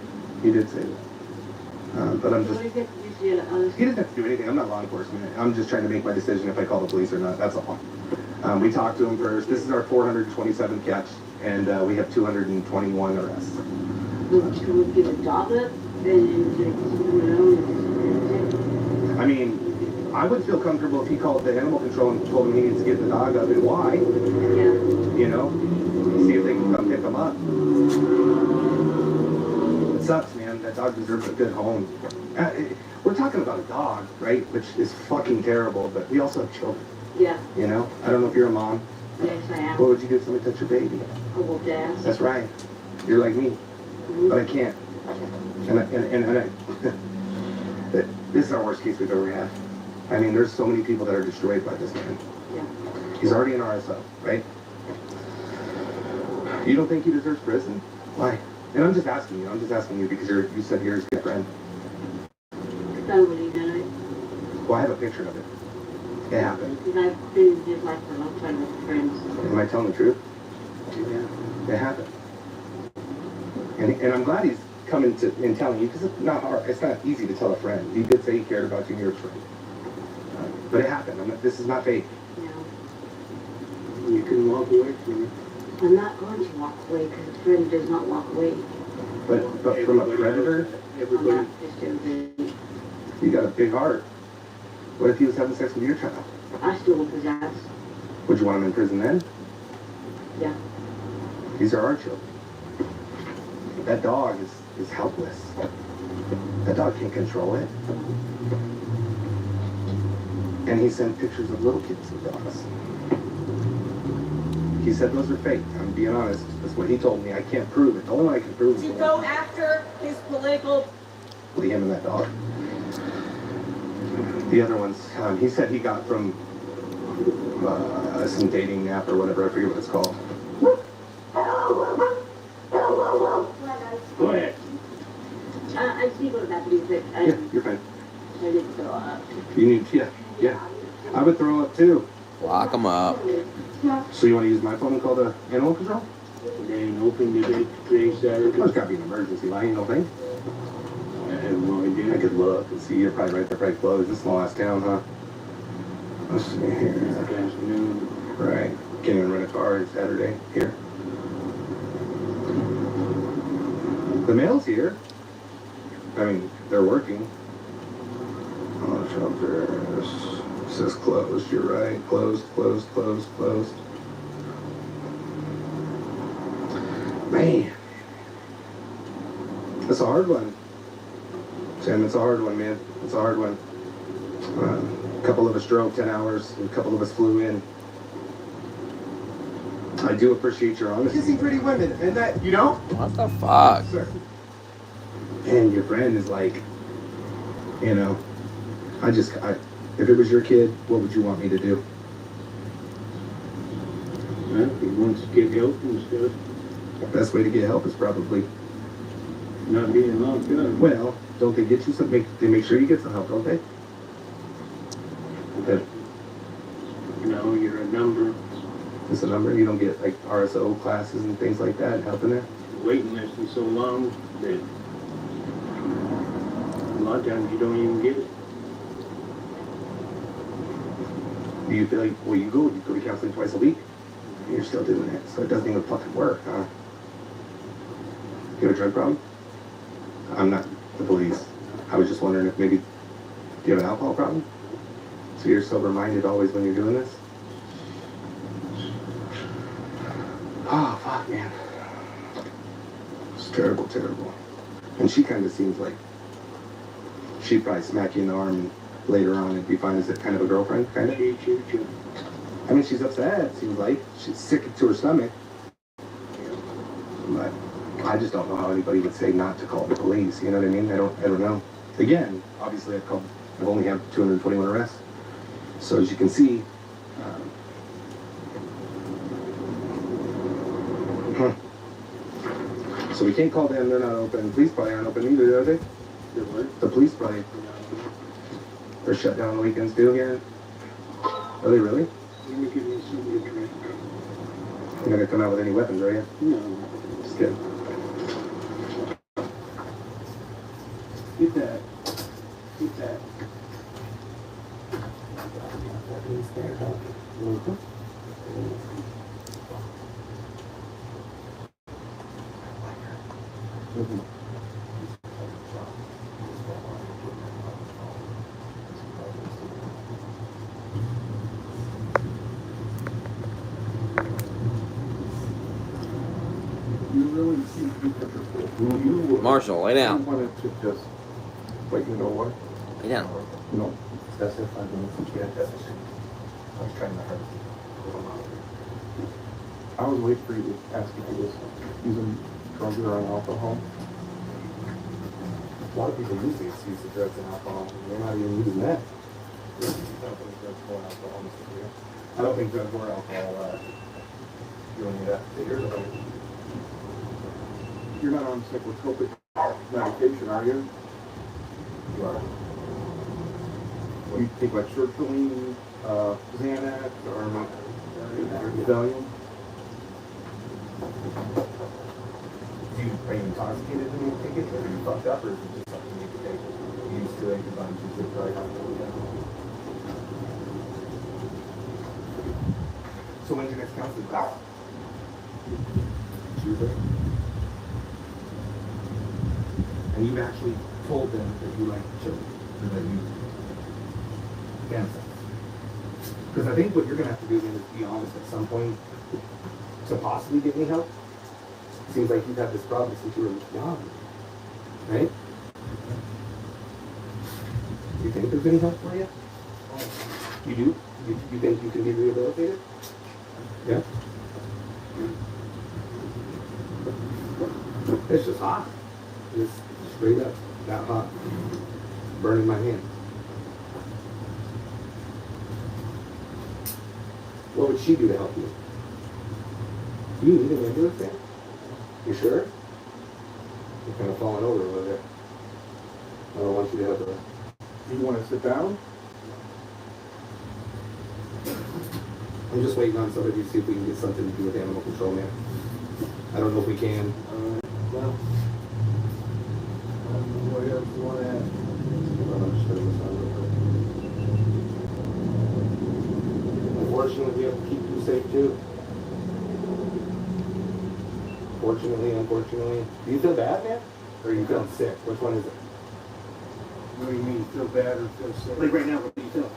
he did say that. But I'm just... What do you get? You see it on He doesn't have to do anything. I'm not law enforcement. I'm just trying to make my decision if I call the police or not. That's all. We talked to him first. This is our 427th catch, and we have 221 arrests. Can we give a dog up? I mean, I would feel comfortable if he called the animal control and told him he needs to get the dog up and why. Yeah. You know? See if they can come pick him up. It sucks, man. That dog deserves a good home. We're talking about a dog, right? Which is fucking terrible, but we also have children. Yeah. You know? I don't know if you're a mom. Yes, I am. What would you do if somebody touched your baby? I will dance. That's right. You're like me. But I can't. And this is our worst case we've ever had. I mean, there's so many people that are destroyed by this man. Yeah. He's already an RSO, right? You don't think he deserves prison? Why? And I'm just asking you. I'm just asking you because you said you're his good friend. Somebody did it. Well, I have a picture of it. It happened. Because I've been in his life for a long time with friends. Am I telling the truth? Yeah. It happened. And I'm glad he's coming to and telling you because it's not hard. It's not easy to tell a friend. He did say he cared about you and you're his friend. But it happened. This is not fake. No. You can walk away from it. I'm not going to walk away because a friend does not walk away. But from a predator, I'm Everybody, not just everybody. you got a big heart. What if he was having sex with your child? I still want his ass. Would you want him in prison then? Yeah. These are our children. That dog is helpless. That dog can't control it. And he sent pictures of little kids with dogs. He said those are fake. I'm being honest. That's what he told me. I can't prove it. The only one I can prove To is go after his political him and that dog. The other ones, he said he got from some dating app or whatever. I forget what it's called. Go ahead. I see what that is. Yeah, you're fine. I didn't throw up. You need, yeah. I would throw up too. Lock them up. So you want to use my phone and call the animal control? They ain't open today, Saturday. There's got to be an emergency line, you know thing? I have no idea. I could look and see. You're probably right there, probably closed. This small ass town, huh? Let's see here. Afternoon. Right. Can't even rent a car on Saturday here. The mail's here. I mean, they're working. Oh, shelters. It says closed. You're right. Closed. Man. That's a hard one. Sam, it's a hard one, man. It's a hard one. A couple of us drove 10 hours, and a couple of us flew in. I do appreciate your honesty. Kissing pretty women, and that, you know? What the fuck? Sir. And your friend is like, you know, if it was your kid, what would you want me to do? Well, he wants to get help and stuff. The best way to get help is probably, Not being locked up. well, don't they get you some, they make sure you get some help, don't they? Okay. No, you're a number. It's a number, you don't get like RSO classes and things like that, help in there? The waiting list is so long that a lot of times you don't even get it. Do you feel like, well, you go to counseling twice a week, and you're still doing it, so it doesn't even fucking work, huh? You have a drug problem? I'm not the police. I was just wondering if maybe, do you have an alcohol problem? So you're sober-minded always when you're doing this? Oh, fuck, man. It's terrible. And she kind of seems like she'd probably smack you in the arm and later on it'd be fine. Is it kind of a girlfriend, kind of? She. I mean, she's upset, seems like. She's sick to her stomach. But I just don't know how anybody would say not to call the police, you know what I mean? I don't know. Again, obviously I've only had 221 arrests. So as you can see, so we can't call them, they're not open. Police probably aren't open either, are they? The police probably, they're shut down on the weekends too here. Are they really? Let me give you something to drink. You're not gonna come out with any weapons, are you? No. Just kidding. Get that. You really seem to be comfortable. Marshall, lay I down. wanted to just, but you know what? Lay down. No, that's if I don't get that. I was trying to hurt you. I was waiting for you to ask if you was using drugs or alcohol. A lot of people use the excuse of drugs and alcohol. They're not even using that. I don't think drugs or alcohol. I don't think drugs or alcohol do any of that. You're not on psychotropic medication, are you? You are. You take like sertraline, Xanax, or Valium? Are you intoxicated when you take it, or are you fucked up, or is it just something you can take? You used to it because I'm too sick right now. So when's your next counseling class? Tuesday. And you've actually told them that you like children, or that you cancer. Because I think what you're gonna have to do then is be honest at some point to possibly get me help. Seems like you've had this problem since you were young, right? Do you think there's any help for you? You do? You think you can be rehabilitated? Yeah? It's just hot. It's straight up that hot. Burning my hand. What would she do to help you? Do you need an ambulance there? You sure? You're kind of falling over a little bit. I don't want you to have a... You want to sit down? I'm just waiting on somebody to see if we can get something to do with animal control, man. I don't know if we can. Well, what else you want to ask? Unfortunately, we have to keep you safe too. Fortunately, unfortunately. Do you feel bad, man? Or are you feeling sick? Which one is it? What do you mean, feel bad or feel sick? Like right now, what do you feel?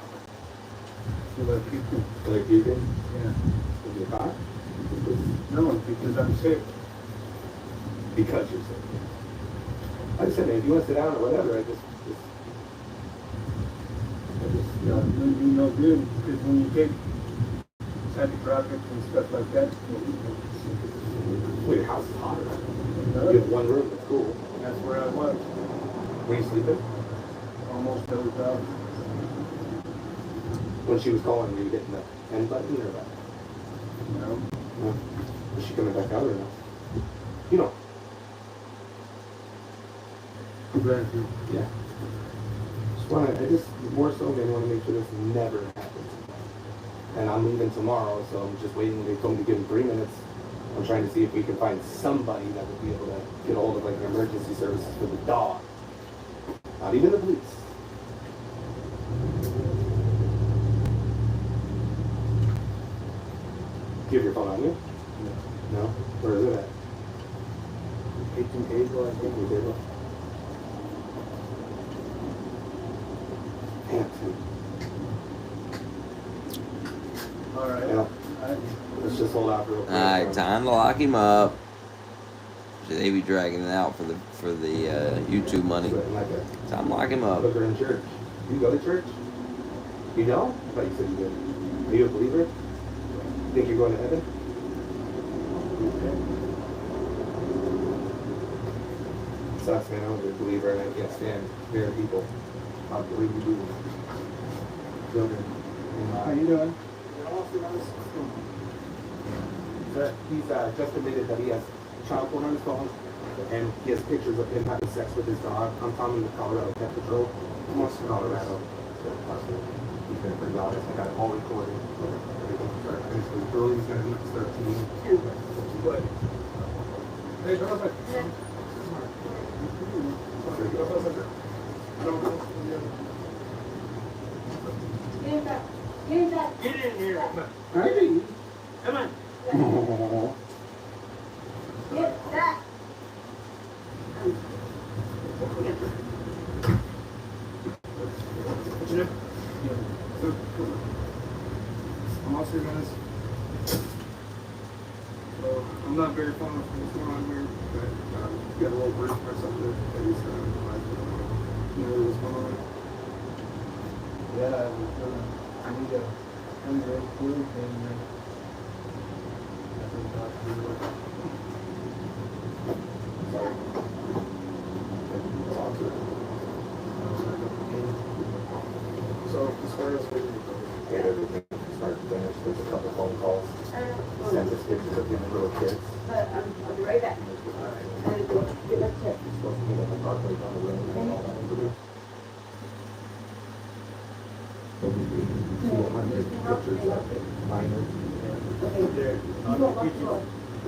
Feel like you can. Feel like puking? Yeah. Is it hot? No, because I'm sick. Because you're sick. I just said, man, if you want to sit down or whatever, I just You know, it would be no good, because when you take antibiotics and stuff like that, well, your house is hot. You have one room that's cool. that's where I was. Were you sleeping? Almost dozed out. When she was calling, were you hitting the end button or what? No. No. Was she coming back out or no? You know. Yeah. I just more so than want to make sure this never happens. And I'm leaving tomorrow, so I'm just waiting. They told me to give them 3 minutes. I'm trying to see if we can find somebody that would be able to get a hold of like an emergency services for the dog. Not even the police. Do you have your phone on you? No. Where is it at? Kitchen table, I think. Your table. Hampton. All right. Yeah. Let's just hold out real quick. Alright, time to lock him up. Should they be dragging it out for the YouTube money? Like a Time to lock him up. booker in church. You go to church? You don't? I thought you said you did. Are you a believer? Think you're going to heaven? Sucks, man. I was a believer and I can't stand hearing people. I believe you do. Children. How you doing? He's just admitted that he has child porn on his phone, and he has pictures of him having sex with his dog. I'm Tommy with Colorado Pet Patrol. I'm also Colorado. He's been pretty honest. I got it all recorded. Everything. Early, he's going to meet 13. But, hey, ¿qué pasa? Get in here. Hey! Come on. Oh. Get that. What's your name? I'm also guys. So I'm not very fond of what's going on here, but got a little brief or something that he's you know what's going on. Yeah, I need a hundred food and Sorry. Talk to him. So as far as get everything from start to finish, there's a couple phone calls. Send us pictures of him and little kids. I'll be right back. I gotta go get my tip. He's supposed to meet at the park right down the road and all that information. 200 pictures of minors.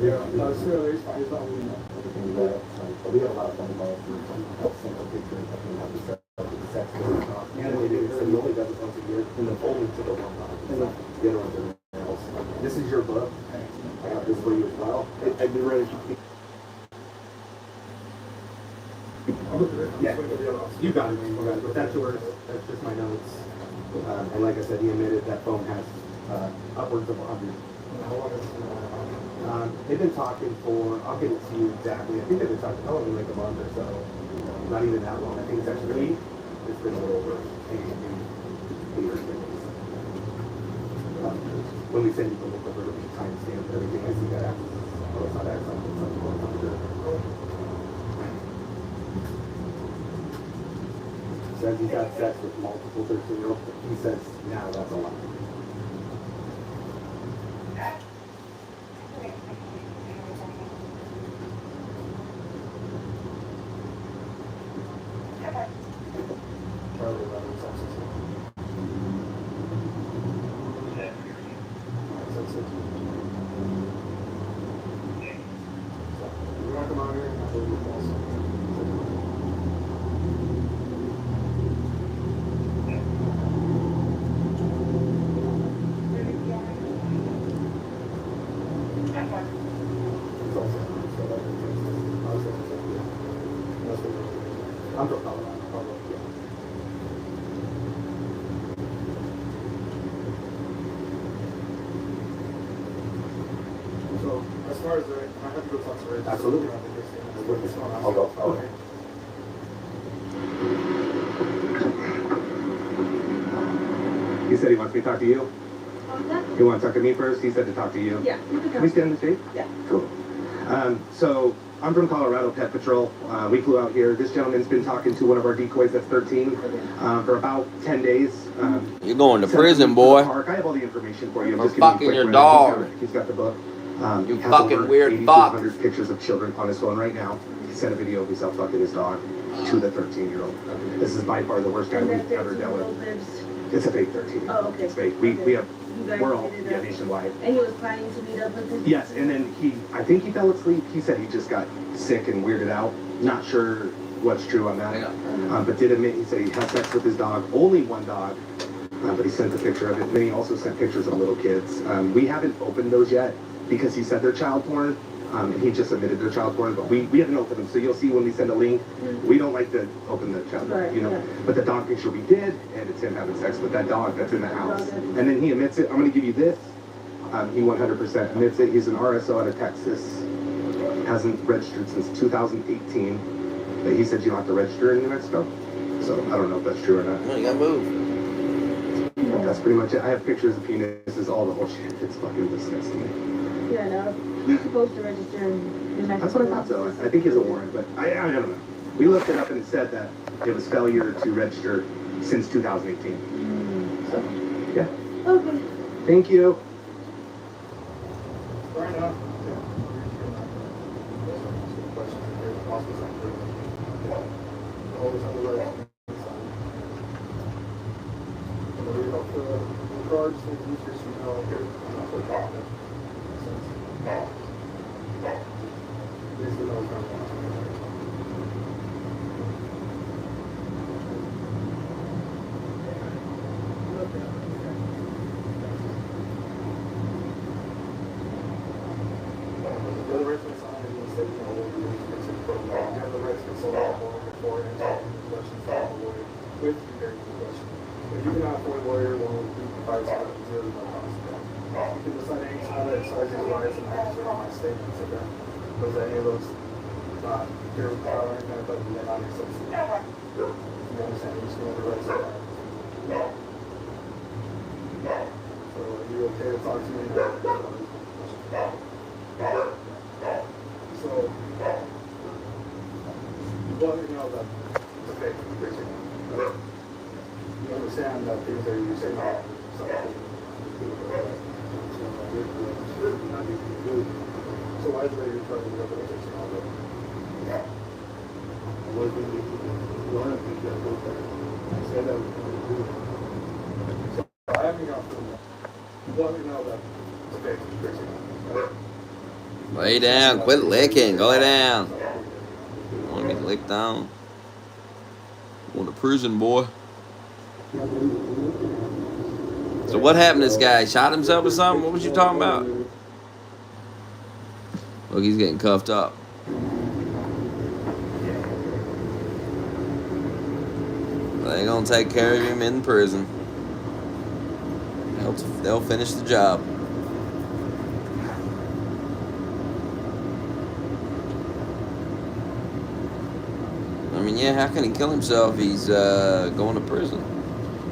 Yeah, no, sure, there's all we know. Everything that, but we have a lot of phone calls from single pictures of him having sex with the sex worker. And they do, so he only does it once a year, and then only to the one time. The other ones are everywhere else. This is your book. I got this for you as well. I'd be ready to keep. Yeah, you got it, but that's yours, that's just my notes. And like I said, he admitted that phone has upwards of 100. They've been talking for, I'll get it to you exactly, I think they've been talking probably like a month or so, not even that long. I think it's actually, it's been a little over 8 or 10 days. When we send you the look over the timestamp, everything, I see that after, oh, it's not excellent, it's not the says he's had sex with multiple 13-year-olds, but he says now that's a lot. I'm from Colorado. Yeah. So, as far as the, I have to go talk to Ray. Absolutely. I'll go. Okay. He said he wants me to talk to you. You want to talk to me first? He said to talk to you. Yeah. Can we stay on the stage? Yeah. Cool. So I'm from Colorado Pet Patrol. We flew out here. This gentleman's been talking to one of our decoys that's 13 for about 10 days. You're going to Sent prison, him to the boy. park. I have all the information for you. I'm For just giving you a fucking quick your rundown. dog. He's got the book. You He has fucking over weird 8,200 fuck. pictures of children on his phone right now. He sent a video of himself fucking his dog to the 13-year-old. This is by far the worst guy And we've that ever dealt with. 13-year-old lives. It's a fake 13. Oh, okay. It's fake. We have, You guys we're all, did it yeah, up. nationwide. And he was planning to meet up with his. Yes, and then I think he fell asleep. He said he just got sick and weirded out. Not sure what's true on that. But did admit, he said he had sex with his dog, only one dog, but he sent a picture of it. And then he also sent pictures of little kids. We haven't opened those yet because he said they're child porn. And he just admitted they're child porn, but we haven't opened them. So you'll see when we send a link, we don't like to open the child porn, Right, you know. yeah. But the dog picture we did, and it's him having sex with that dog that's in the house. And then he admits it. I'm going to give you this. He 100% admits it. He's an RSO out of Texas. Hasn't registered since 2018. But he said you don't have to register in New Mexico. So I don't know if that's true or not. No, you gotta move. That's pretty much it. I have pictures of penises, all the whole shit. It's fucking disgusting. Yeah, no. He's supposed to register in New Mexico. That's what I thought so. I think he has a warrant, but I don't know. We looked it up and it said that it was failure to register since 2018. So, yeah. Okay. Thank you. Right now. Always on the right. The cards, things you just know here. These are those The other reference on it is that you know we'll be fixing the program. You have the rights to consult all before answering any questions from the lawyer with preparing the question. If you cannot afford a lawyer, well, we provide some zero no cost. You can decide any time that decides your rights and answer my statements. Okay, was any of those not here with power or anything, but they're not acceptable. You understand? You just know the rights of that. So are you okay to talk to me now? So, you want to know that it's a fake picture. You understand that things are you say no. So why is it that you're trying to go to the picture all day? What do you want to think that goes there? Say that we can do it. So I haven't gone through that. You want to know that it's a fake picture. Lay down. Quit licking. Go lay down. Want to get licked down? Going to prison, boy. So what happened to this guy? He shot himself or something? What was you talking about? Look, he's getting cuffed up. They gonna take care of him in prison. They'll finish the job. I mean, yeah, how can he kill himself? He's going to prison.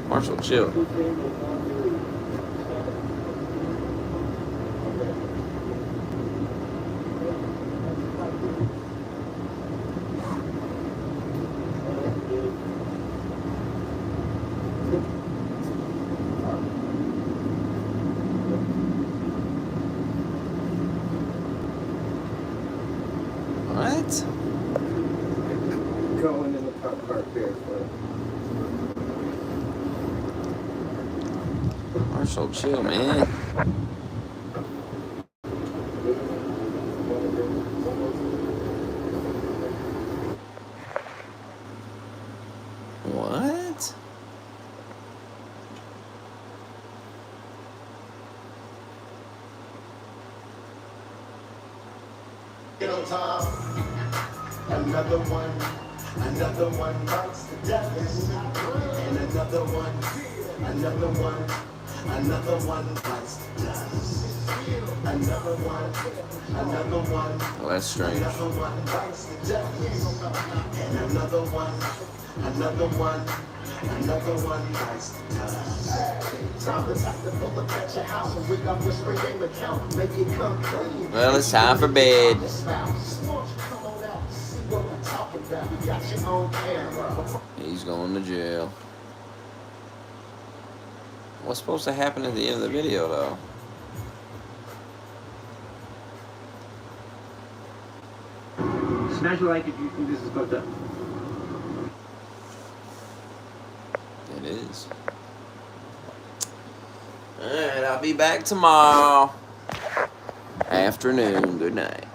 Marshall, chill. What? Going in the top part there. Marshall, chill, man. What? Get on time. Another one Another one bites the dust. And another one bites the dust. Another one. Well, that's strange. Another one bites the dust. And another one bites the dust. Time to pack the bullet at your house and wake up your spring game account. Make it come clean. Well, it's time for bed. Won't you come on out, see what we're talking about? You got your own camera. He's going to jail. What's supposed to happen at the end of the video, though? Smash a like if you think this is fucked up. It is. Alright, I'll be back tomorrow. Afternoon. Good night.